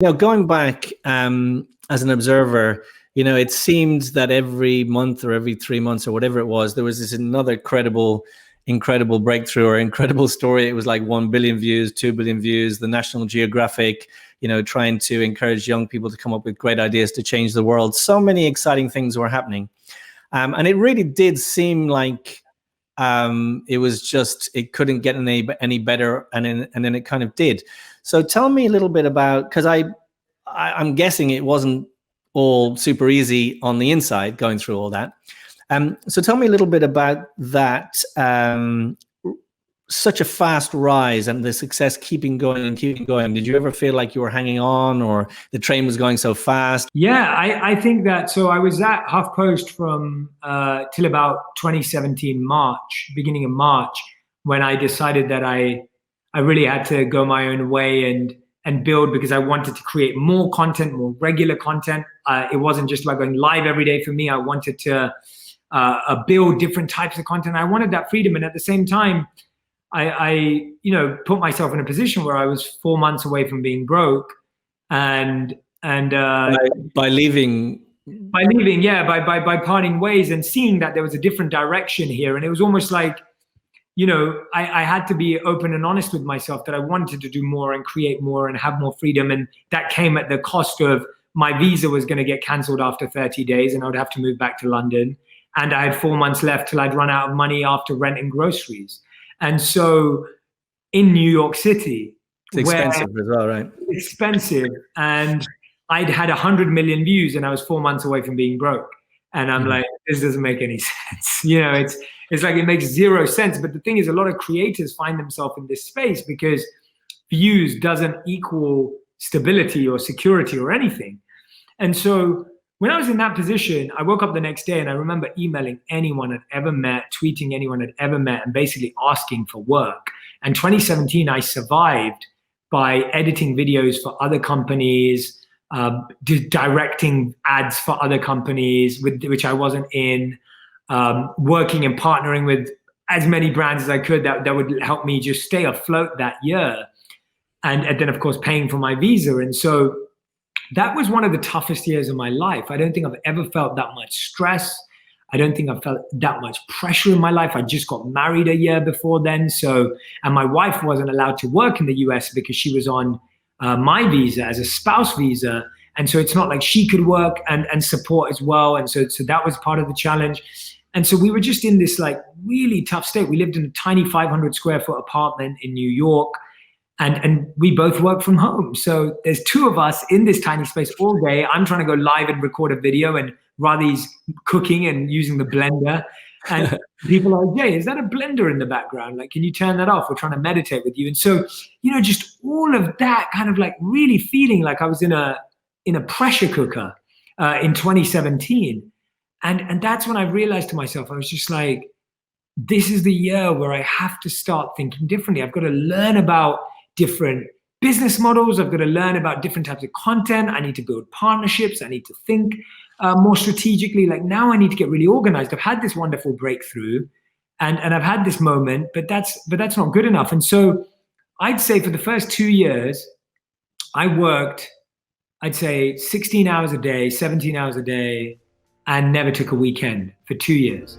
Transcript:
Going back as an observer, it seemed that every month or every 3 months or whatever it was, there was this another incredible breakthrough or incredible story. It was like 1 billion views, 2 billion views, the National Geographic, trying to encourage young people to come up with great ideas to change the world. So many exciting things were happening. And it really did seem like it couldn't get any better. And then it kind of did. So tell me a little bit about, because I'm guessing it wasn't all super easy on the inside going through all that. So tell me a little bit about that, such a fast rise and the success keeping going and keeping going. Did you ever feel like you were hanging on or the train was going so fast? Yeah, I think that, so I was at HuffPost from till about 2017 March, beginning of March, when I decided that I really had to go my own way and build, because I wanted to create more content, more regular content. It wasn't just about going live every day for me. I wanted to build different types of content. I wanted that freedom. And at the same time, I put myself in a position where I was 4 months away from being broke, and by leaving, by parting ways and seeing that there was a different direction here. And it was almost like, I had to be open and honest with myself that I wanted to do more and create more and have more freedom. And that came at the cost of my visa was going to get canceled after 30 days and I would have to move back to London. And I had 4 months left till I'd run out of money after rent and groceries. And so in New York City, it's expensive as well, right? Expensive. And I'd had 100 million views and I was 4 months away from being broke. And I'm like, this doesn't make any sense. It's like, it makes zero sense. But the thing is, a lot of creators find themselves in this space because views doesn't equal stability or security or anything. And so when I was in that position, I woke up the next day and I remember emailing anyone I'd ever met, tweeting anyone I'd ever met, and basically asking for work. And 2017, I survived by editing videos for other companies, directing ads for other companies, which I wasn't in, working and partnering with as many brands as I could that would help me just stay afloat that year. And then, of course, paying for my visa. And so that was one of the toughest years of my life. I don't think I've ever felt that much stress. I don't think I felt that much pressure in my life. I just got married a year before then. And my wife wasn't allowed to work in the US because she was on my visa as a spouse visa. And so it's not like she could work and support as well. And so that was part of the challenge. And so we were just in this like really tough state. We lived in a tiny 500 square foot apartment in New York. And we both work from home. So there's two of us in this tiny space all day. I'm trying to go live and record a video, and Radhi's cooking and using the blender. And people are like, Jay, is that a blender in the background? Like, can you turn that off? We're trying to meditate with you. And so, just all of that kind of like really feeling like I was in a pressure cooker in 2017. And that's when I realized to myself, I was just like, this is the year where I have to start thinking differently. I've got to learn about different business models. I've got to learn about different types of content. I need to build partnerships. I need to think more strategically. Like, now I need to get really organized. I've had this wonderful breakthrough and I've had this moment, but that's not good enough. And so I'd say for the first 2 years, I worked, I'd say 16 hours a day, 17 hours a day, and never took a weekend for 2 years.